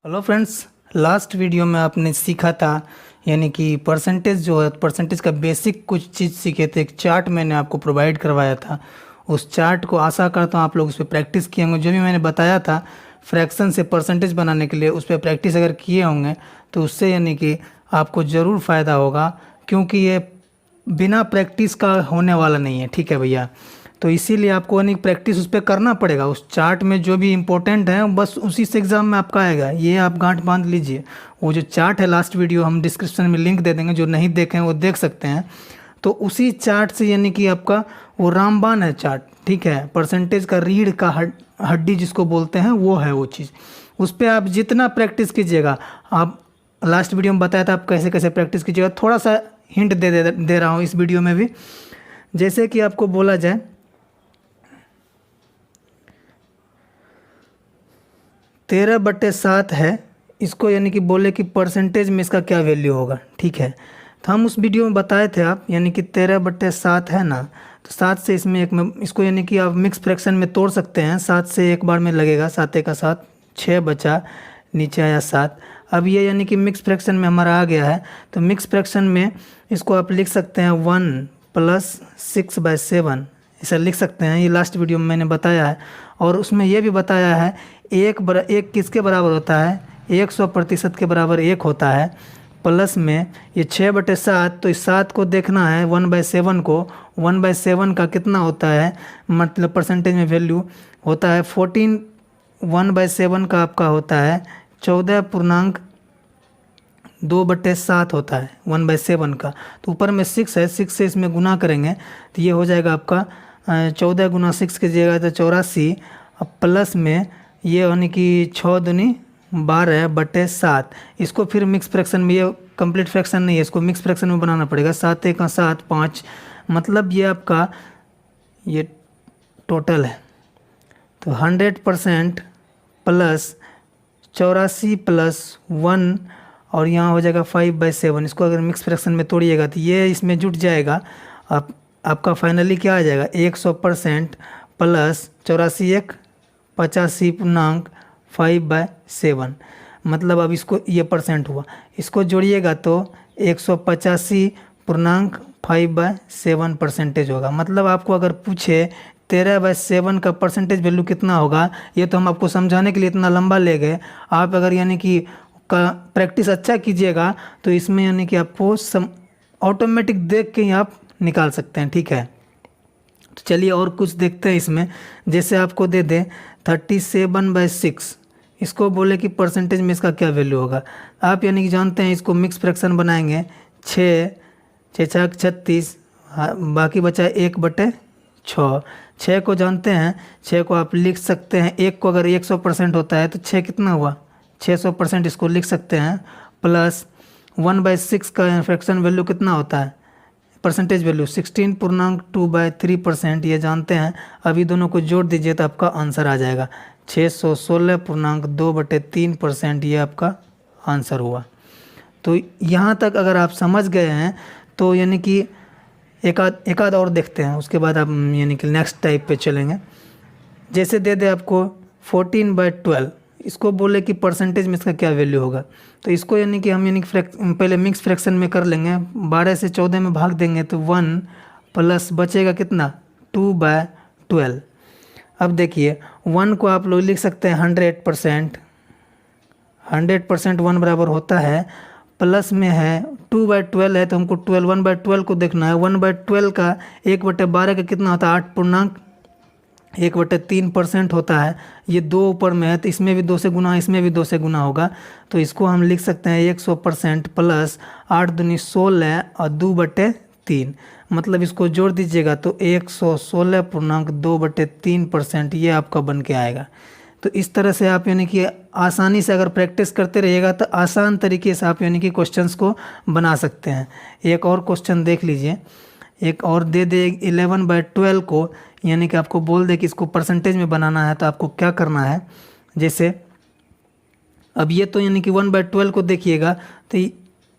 Hello friends, last video में आपने सीखा था यानी कि परसेंटेज जो है परसेंटेज का बेसिक कुछ चीज़ सीखे थे। एक चार्ट मैंने आपको प्रोवाइड करवाया था। उस चार्ट को आशा करता हूँ आप लोग उस पर प्रैक्टिस किए होंगे। जो भी मैंने बताया था फ्रैक्शन से परसेंटेज बनाने के लिए, उस पर प्रैक्टिस अगर किए होंगे तो उससे यानी कि आपको ज़रूर फ़ायदा होगा, क्योंकि ये बिना प्रैक्टिस का होने वाला नहीं है। ठीक है भैया, तो इसीलिए आपको यानी प्रैक्टिस उस पर करना पड़ेगा। उस चार्ट में जो भी इम्पोर्टेंट है बस उसी से एग्ज़ाम में आपका आएगा। ये आप गांठ बांध लीजिए। वो जो चार्ट है, लास्ट वीडियो हम डिस्क्रिप्शन में लिंक दे देंगे, जो नहीं देखे हैं वो देख सकते हैं। तो उसी चार्ट से यानी कि आपका वो रामबाण है चार्ट। ठीक है, परसेंटेज का रीढ़ का हड्डी जिसको बोलते हैं वो है वो चीज़। उस पर आप जितना प्रैक्टिस कीजिएगा, आप लास्ट वीडियो में बताया था आप कैसे कैसे प्रैक्टिस कीजिएगा, थोड़ा सा हिंट दे रहा हूँ इस वीडियो में भी। जैसे कि आपको बोला जाए 13/7 है, इसको यानी कि बोले कि परसेंटेज में इसका क्या वैल्यू होगा। ठीक है, तो हम उस वीडियो में बताए थे आप यानी कि 13/7 है ना, तो 7 से इसमें एक में इसको यानी कि आप मिक्स फ्रैक्शन में तोड़ सकते हैं। 7 से एक बार में लगेगा, 7 का 7, 6 बचा, नीचे आया 7। अब ये यानी कि मिक्स फ्रैक्शन में हमारा आ गया है, तो मिक्स फ्रैक्शन में इसको आप लिख सकते हैं 1 + 6/7, ऐसा लिख सकते हैं। ये लास्ट वीडियो में मैंने बताया है, और उसमें ये भी बताया है एक किसके बराबर होता है, 100% के बराबर 1 होता है। प्लस में ये 6/7, तो इस 7 को देखना है 1/7 को। 1/7 का कितना होता है, मतलब परसेंटेज में वैल्यू होता है 14। 1/7 का आपका होता है 14.2/7 होता है 1/7 का। तो ऊपर में 6 है, 6 से इसमें गुना करेंगे तो ये हो जाएगा आपका 14 × 6 कीजिएगा तो 84। अब प्लस में ये यानी कि 6 दूनी 12/7। इसको फिर मिक्स फ्रैक्शन में, ये कंप्लीट फ्रैक्शन नहीं है, इसको मिक्स फ्रैक्शन में बनाना पड़ेगा। 7 का 7, 5, मतलब ये आपका ये टोटल है। तो 100% प्लस 84 + 1, और यहाँ हो जाएगा 5/7। इसको अगर मिक्स फ्रैक्शन में तोड़िएगा तो ये इसमें जुट जाएगा। आप आपका फाइनली क्या आ जाएगा, 100% प्लस 84 × 85.5/7। मतलब अब इसको ये परसेंट हुआ, इसको जोड़िएगा तो 185.5/7 परसेंटेज होगा। मतलब आपको अगर पूछे 13/7 का परसेंटेज वैल्यू कितना होगा, ये तो हम आपको समझाने के लिए इतना लंबा ले गए। आप अगर यानी कि का प्रैक्टिस अच्छा कीजिएगा तो इसमें यानी कि आपको ऑटोमेटिक देख के ही आप निकाल सकते हैं। ठीक है, तो चलिए और कुछ देखते हैं इसमें। जैसे आपको दे दें 37/6, इसको बोले कि परसेंटेज में इसका क्या वैल्यू होगा। आप यानी कि जानते हैं इसको मिक्स फ्रैक्शन बनाएंगे, 6 6 36, बाकी बचा 1/6। 6 को जानते हैं, 6 को आप लिख सकते हैं, 1 को अगर 100% होता है तो 6 कितना हुआ, 600%, इसको लिख सकते हैं। प्लस 1/6 का फ्रैक्शन वैल्यू कितना होता है, परसेंटेज वैल्यू 16.2/3%, ये जानते हैं। अभी दोनों को जोड़ दीजिए तो आपका आंसर आ जाएगा 616.2/3%, ये आपका आंसर हुआ। तो यहाँ तक अगर आप समझ गए हैं तो यानी कि एक आध और देखते हैं, उसके बाद आप यानी कि नेक्स्ट टाइप पे चलेंगे। जैसे दे दे आपको 14/12, इसको बोले कि परसेंटेज में इसका क्या वैल्यू होगा। तो इसको यानी कि हम यानी कि पहले मिक्स फ्रैक्शन में कर लेंगे। 12 से 14 में भाग देंगे तो 1 प्लस बचेगा कितना, 2/12। अब देखिए 1 को आप लोग लिख सकते हैं 100%। 100% 1 बराबर होता है, प्लस में है 2/12 है, तो हमको 1/12 को देखना है। 1/12 का 1/12 का कितना होता है, 8.1/3% होता है। ये 2 ऊपर में है तो इसमें भी 2 से गुना, इसमें भी 2 से गुना होगा। तो इसको हम लिख सकते हैं 100% प्लस 8 दूनी 16 और 2/3, मतलब इसको जोड़ दीजिएगा तो 116.2/3%, ये आपका बन के आएगा। तो इस तरह से आप यानी कि आसानी से अगर प्रैक्टिस करते रहिएगा तो आसान तरीके से आप यानी कि क्वेश्चंस को बना सकते हैं। एक और क्वेश्चन देख लीजिए, एक और दे दे 11/12 को, यानी कि आपको बोल दे कि इसको परसेंटेज में बनाना है, तो आपको क्या करना है। जैसे अब ये तो यानी कि 1/12 को देखिएगा, तो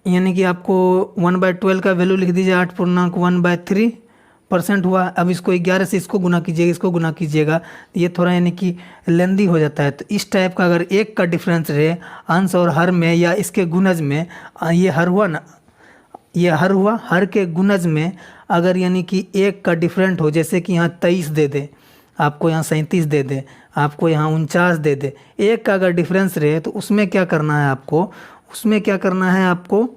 यानी कि आपको 1/12 का वैल्यू लिख दीजिए 8.1/3 परसेंट हुआ। अब इसको 11 से इसको गुना कीजिएगा, इसको गुना कीजिएगा, ये थोड़ा यानी कि लेंदी हो जाता है। तो इस टाइप का अगर एक का डिफरेंस रहे अंश और हर में या इसके गुणज में, ये हर हुआ ना, ये हर हुआ, हर के गुणज में अगर यानी कि एक का डिफरेंट हो, जैसे कि यहाँ 23 दे दे, आपको यहाँ 37 दे दे, आपको यहाँ 49 दे दे, एक का अगर डिफरेंस रहे तो उसमें क्या करना है आपको, उसमें क्या करना है आपको,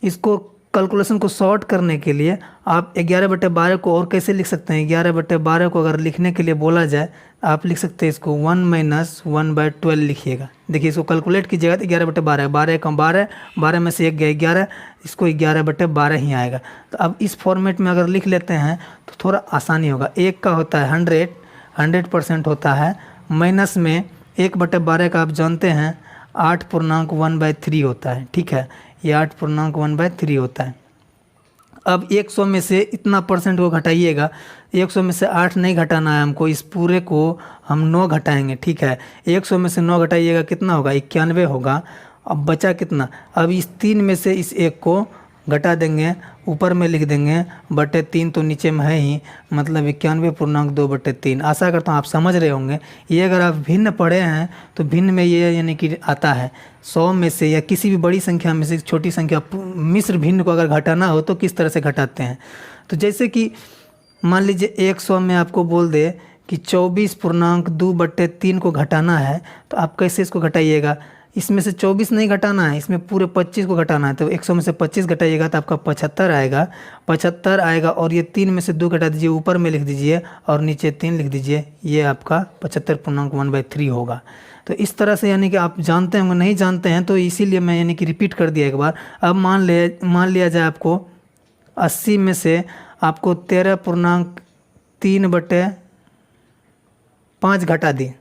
इसको कैलकुलेशन को शॉर्ट करने के लिए आप 11/12 को और कैसे लिख सकते हैं, 11/12 को अगर लिखने के लिए बोला जाए आप लिख सकते हैं इसको 1 - 1/12 लिखिएगा। देखिए इसको कैलकुलेट कीजिएगा तो 11/12, 12 कम 12, 12 में से एक गया 11, इसको 11/12 ही आएगा। तो अब इस फॉर्मेट में अगर लिख लेते हैं तो थोड़ा आसानी होगा। एक का होता है 100% होता है, माइनस में 1/12 का आप जानते हैं 8.1/3 होता है, ठीक है, ये 8.1/3 होता है। अब 100 में से इतना परसेंट को घटाइएगा, 100 में से 8 नहीं घटाना है हमको, इस पूरे को हम 9 घटाएंगे, ठीक है। 100 में से 9 घटाइएगा कितना होगा, 91 होगा। अब बचा कितना, अब इस 3 में से इस 1 को घटा देंगे, ऊपर में लिख देंगे /3, तो नीचे में है ही, मतलब 91.2/3। आशा करता हूँ आप समझ रहे होंगे। ये अगर आप भिन्न पढ़े हैं तो भिन्न में ये यानी कि आता है 100 में से या किसी भी बड़ी संख्या में से छोटी संख्या मिश्र भिन्न को अगर घटाना हो तो किस तरह से घटाते हैं। तो जैसे कि मान लीजिए 100 में आपको बोल दे कि 24.2/3 को घटाना है, तो आप कैसे इसको घटाइएगा, इसमें से 24 नहीं घटाना है, इसमें पूरे 25 को घटाना है। तो 100 में से 25 घटाइएगा तो आपका 75 आएगा, 75 आएगा। और ये 3 में से 2 घटा दीजिए, ऊपर में लिख दीजिए और नीचे 3 लिख दीजिए, ये आपका 75.1/3 होगा। तो इस तरह से यानी कि आप जानते होंगे, नहीं जानते हैं तो इसीलिए मैं यानी कि रिपीट कर दिया एक बार। अब मान लिया जाए आपको 80 में से आपको 13.3/5 घटा दिए,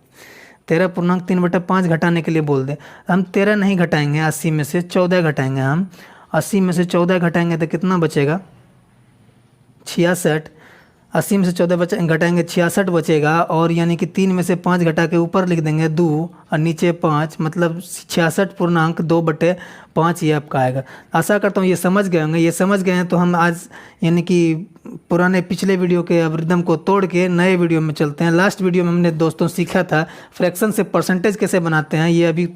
13.3/5 घटाने के लिए बोल दे, हम 13 नहीं घटाएंगे, 80 में से 14 घटाएंगे। हम 80 में से 14 घटाएंगे तो कितना बचेगा, 66। 80 में से 14 घटाएंगे 66 बचेगा। और यानी कि 3 में से 5 घटा के ऊपर लिख देंगे 2 और नीचे 5, मतलब 66.2/5 ये आपका आएगा। आशा करता हूँ ये समझ गए होंगे। ये समझ गए हैं तो हम आज यानी कि पुराने पिछले वीडियो के अब रिदम को तोड़ के नए वीडियो में चलते हैं। लास्ट वीडियो में हमने दोस्तों सीखा था फ्रैक्शन से परसेंटेज कैसे बनाते हैं, ये अभी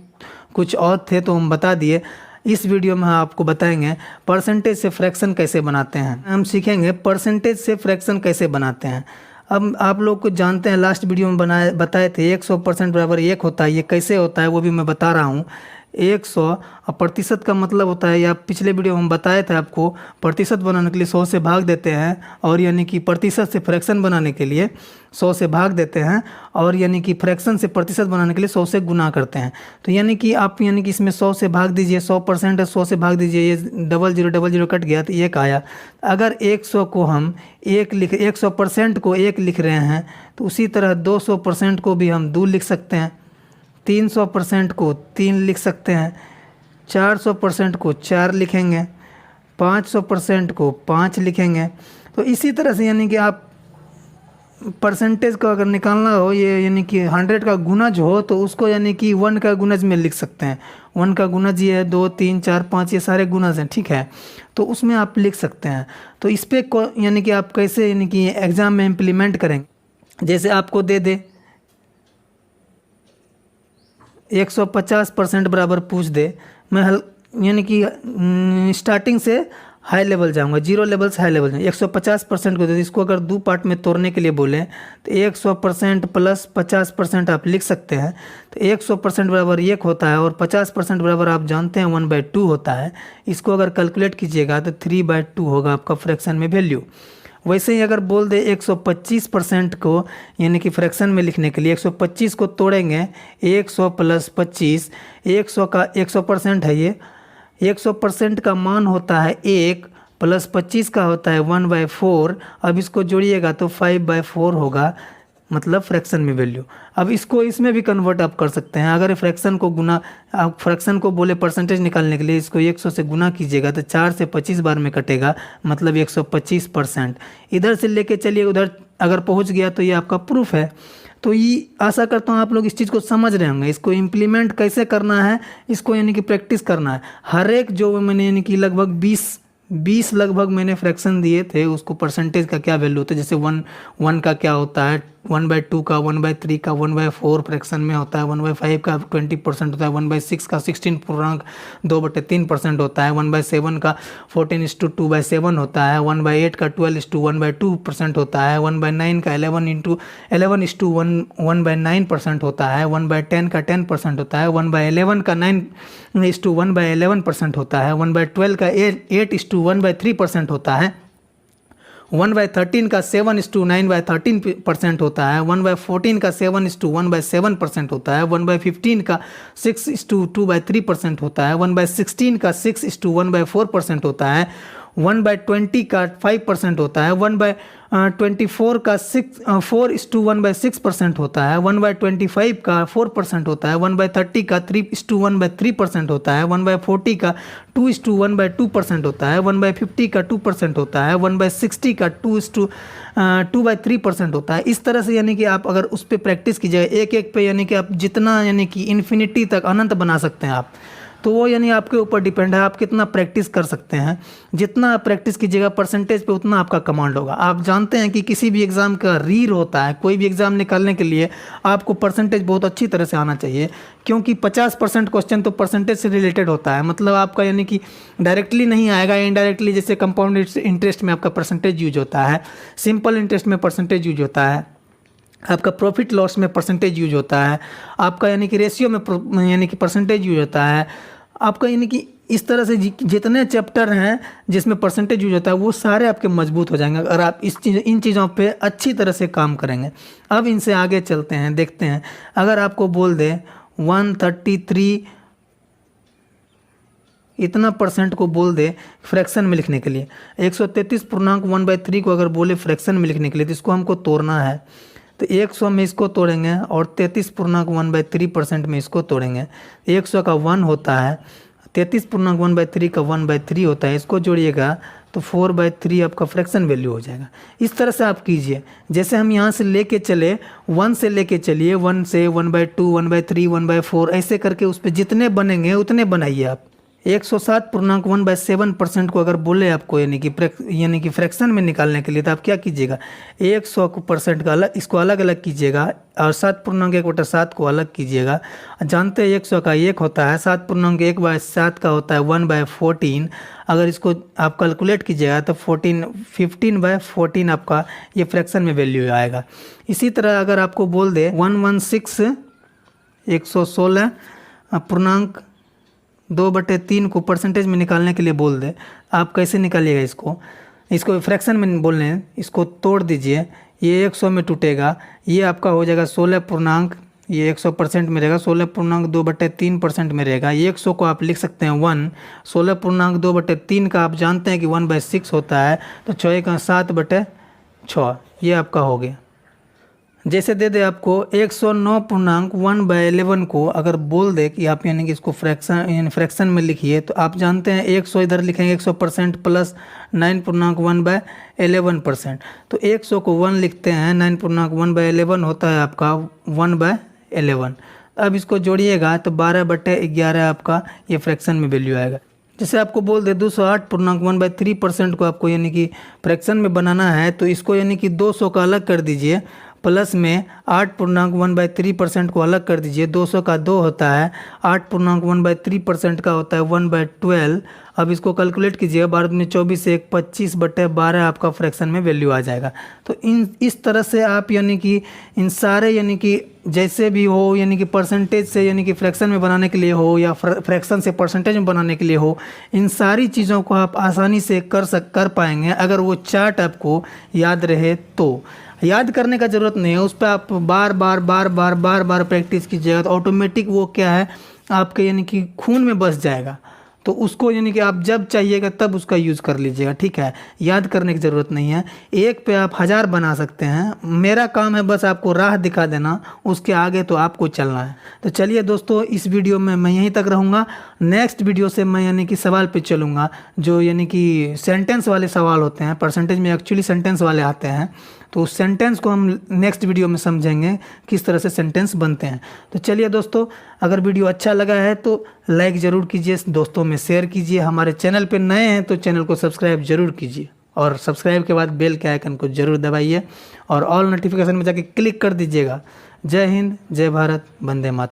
कुछ और थे तो हम बता दिए। इस वीडियो में हम आपको बताएंगे परसेंटेज से फ्रैक्शन कैसे बनाते हैं। हम सीखेंगे परसेंटेज से फ्रैक्शन कैसे बनाते हैं। अब आप लोग को जानते हैं, लास्ट वीडियो में बताए थे 100% बराबर 1 होता है। ये कैसे होता है वो भी मैं बता रहा हूँ। 100 और प्रतिशत का मतलब होता है, या पिछले वीडियो में हम बताए थे आपको, प्रतिशत बनाने के लिए 100 से भाग देते हैं, और यानी कि प्रतिशत से फ्रैक्शन बनाने के लिए 100 से भाग देते हैं, और यानी कि फ्रैक्शन से प्रतिशत बनाने के लिए 100 से गुना करते हैं। तो यानी कि आप यानी कि इसमें 100 से भाग दीजिए, 100% है, 100 से भाग दीजिए, ये 0000 कट गया तो 1 आया। अगर 100 को हम 100% को 1 लिख रहे हैं तो उसी तरह 200% को भी हम 2 लिख सकते हैं, 300% को 3 लिख सकते हैं, 400% को 4 लिखेंगे, 500% को 5 लिखेंगे। तो इसी तरह से यानी कि आप परसेंटेज को अगर निकालना हो, ये यानी कि 100 का गुणज हो तो उसको यानी कि 1 का गुणज में लिख सकते हैं। 1 का गुणज ये है 2 3 4 5, ये सारे गुणज हैं, ठीक है, तो उसमें आप लिख सकते हैं। तो इस पर यानी कि आप कैसे यानी कि एग्ज़ाम में इम्प्लीमेंट करेंगे। जैसे आपको दे दे 150% बराबर पूछ दे, मैं यानी कि स्टार्टिंग से हाई लेवल जाऊंगा, 0 लेवल से हाई लेवल जाऊँगा। 150% को दे, इसको अगर 2 पार्ट में तोड़ने के लिए बोले तो 100% प्लस 50% आप लिख सकते हैं। तो 100% बराबर 1 होता है, और 50% बराबर आप जानते हैं 1/2 होता है। इसको अगर कैलकुलेट कीजिएगा तो 3/2 होगा आपका फ्रैक्शन में वैल्यू। वैसे ही अगर बोल दे 125% को यानी कि फ्रैक्शन में लिखने के लिए 125 को तोड़ेंगे, 100 प्लस 25, 100 का 100% है, ये 100% का मान होता है 1 प्लस 25 का होता है 1/4। अब इसको जोड़िएगा तो 5/4 होगा, मतलब फ्रैक्शन में वैल्यू। अब इसको इसमें भी कन्वर्ट आप कर सकते हैं। अगर फ्रैक्शन को गुना, आप फ्रैक्शन को बोले परसेंटेज निकालने के लिए, इसको 100 से गुना कीजिएगा तो 4 से 25 बार में कटेगा, मतलब 125%। इधर से लेके चलिए उधर अगर पहुंच गया तो ये आपका प्रूफ है। तो ये आशा करता हूँ आप लोग इस चीज़ को समझ रहे होंगे। इसको इम्प्लीमेंट कैसे करना है, इसको यानी कि प्रैक्टिस करना है। हर एक जो मैंने यानी कि लगभग 20 20 लगभग मैंने फ्रैक्शन दिए थे, उसको परसेंटेज का क्या वैल्यू होता है, जैसे 1 का क्या होता है, 1/2 का, 1/3 का, 1/4 फ्रैक्शन में होता है, 1/5 का 20% होता है, 1/6 का 16.2/3% होता है, 1/7 का 14:2/7 होता है, 1/8 का 12:1/2% होता है, 1/9 का 11:1/9% होता है, 1/10 का 10% होता है, 1/11 का 9:1/11% होता है, 1/12 का 8:1/3% होता है, 1/13 का 7:9/13% होता है, 1/14 का 7:1/7% होता है, 1/15 का 6:2/3% होता है, 1/16 का 6:1/4% होता है, 1/20 का 5% होता है, 1/24 का 4:1/6% होता है, 1/25 का 4% होता है, 1/30 का 3:1/3% होता है, 1/40 का 2:1/2% होता है, 1/50 का 2% होता है, 1/60 का 2/3% होता है। इस तरह से यानी कि आप अगर उस पर प्रैक्टिस कीजिएगा एक एक पे, यानी कि आप जितना यानी कि इन्फिनिटी तक अनंत बना सकते हैं आप, तो वो यानी आपके ऊपर डिपेंड है आप कितना प्रैक्टिस कर सकते हैं। जितना आप प्रैक्टिस कीजिएगा परसेंटेज पे उतना आपका कमांड होगा। आप जानते हैं कि किसी भी एग्ज़ाम का रीर होता है, कोई भी एग्ज़ाम निकालने के लिए आपको परसेंटेज बहुत अच्छी तरह से आना चाहिए, क्योंकि 50% क्वेश्चन तो परसेंटेज से रिलेटेड होता है। मतलब आपका यानी कि डायरेक्टली नहीं आएगा, इनडायरेक्टली, जैसे कंपाउंड इंटरेस्ट में आपका परसेंटेज यूज होता है, सिंपल इंटरेस्ट में परसेंटेज यूज होता है, आपका प्रॉफिट लॉस में परसेंटेज यूज होता है, आपका यानी कि रेशियो में यानी कि परसेंटेज यूज होता है आपका, यानी कि इस तरह से जितने चैप्टर हैं जिसमें परसेंटेज यूज होता है वो सारे आपके मजबूत हो जाएंगे अगर आप इन चीज़ों पे अच्छी तरह से काम करेंगे। अब इनसे आगे चलते हैं, देखते हैं। अगर आपको बोल दे 133 इतना परसेंट को बोल दे फ्रैक्शन में लिखने के लिए, 133.1/3 को अगर बोले फ्रैक्शन में लिखने के लिए, तो इसको हमको तोड़ना है। तो 100 में इसको तोड़ेंगे और 33.1/3% में इसको तोड़ेंगे। 100 का 1 होता है, 33.1/3 का 1/3 होता है, इसको जोड़िएगा तो 4/3 आपका फ्रैक्शन वैल्यू हो जाएगा। इस तरह से आप कीजिए, जैसे हम यहाँ से लेके चले 1 से लेके चलिए, 1 से 1/2, 1/3, 1/4 ऐसे करके उस पर जितने बनेंगे उतने बनाइए आप। 107.1/7% को अगर बोले आपको यानी कि फ्रैक्शन में निकालने के लिए, तो आप क्या कीजिएगा 100% का अलग, इसको अलग अलग कीजिएगा और 7.1/7 को अलग कीजिएगा। जानते हैं 100 का 1 होता है, 7.1/7 का होता है 1/14। अगर इसको आप कैलकुलेट कीजिएगा तो 15/14 आपका ये फ्रैक्शन में वैल्यू आएगा। इसी तरह अगर आपको बोल दे 116.2/3 को परसेंटेज में निकालने के लिए बोल दे, आप कैसे निकालिएगा इसको फ्रैक्शन में बोलने हैं, इसको तोड़ दीजिए, ये 100 में टूटेगा, ये आपका हो जाएगा 16 ये 100% में रहेगा, 16.2/3% में रहेगा। ये 100 को आप लिख सकते हैं 1, 16.2/3 का आप जानते हैं कि 1/6 होता है, तो 6 का 7/6 ये आपका हो गया। जैसे दे दे आपको 109.1/11 को अगर बोल दे कि आप यानी कि इसको फ्रैक्शन में लिखिए, तो आप जानते हैं 100 इधर लिखेंगे 100% प्लस 9.1/11%, तो 100 को 1 लिखते हैं, 9.1/11 होता है आपका 1/11। अब इसको जोड़िएगा तो 12/11 आपका ये फ्रैक्शन में वैल्यू आएगा। जैसे आपको बोल दे 208.1/3% को आपको यानी कि फ्रैक्शन में बनाना है, तो इसको यानी कि 200 का अलग कर दीजिए, प्लस में 8.1/3% को अलग कर दीजिए। 200 का 2 होता है, 8.1/3% का होता है 1/12। अब इसको कैलकुलेट कीजिएगा, 12 में 24 से 25/12 आपका फ्रैक्शन में वैल्यू आ जाएगा। तो इस तरह से आप यानी कि इन सारे यानी कि जैसे भी हो, यानी कि परसेंटेज से यानी कि फ्रैक्शन में बनाने के लिए हो या फ्रैक्शन से परसेंटेज में बनाने के लिए हो, इन सारी चीज़ों को आप आसानी से कर पाएंगे अगर वो चार्ट आपको याद रहे तो। याद करने का ज़रूरत नहीं है, उस पर आप बार बार प्रैक्टिस कीजिएगा तो ऑटोमेटिक वो क्या है आपके यानी कि खून में बस जाएगा। तो उसको यानी कि आप जब चाहिएगा तब उसका यूज़ कर लीजिएगा, ठीक है। याद करने की ज़रूरत नहीं है, एक पे आप 1000 बना सकते हैं। मेरा काम है बस आपको राह दिखा देना, उसके आगे तो आपको चलना है। तो चलिए दोस्तों, इस वीडियो में मैं यहीं तक रहूँगा। नेक्स्ट वीडियो से मैं यानी कि सवाल पे चलूँगा, जो यानी कि सेंटेंस वाले सवाल होते हैं। परसेंटेज में एक्चुअली सेंटेंस वाले आते हैं, तो उस सेंटेंस को हम नेक्स्ट वीडियो में समझेंगे किस तरह से सेंटेंस बनते हैं। तो चलिए दोस्तों, अगर वीडियो अच्छा लगा है तो लाइक ज़रूर कीजिए, दोस्तों में शेयर कीजिए। हमारे चैनल पे नए हैं तो चैनल को सब्सक्राइब जरूर कीजिए, और सब्सक्राइब के बाद बेल के आइकन को जरूर दबाइए और ऑल नोटिफिकेशन में जाके क्लिक कर दीजिएगा। जय हिंद, जय भारत, वंदे मातरम।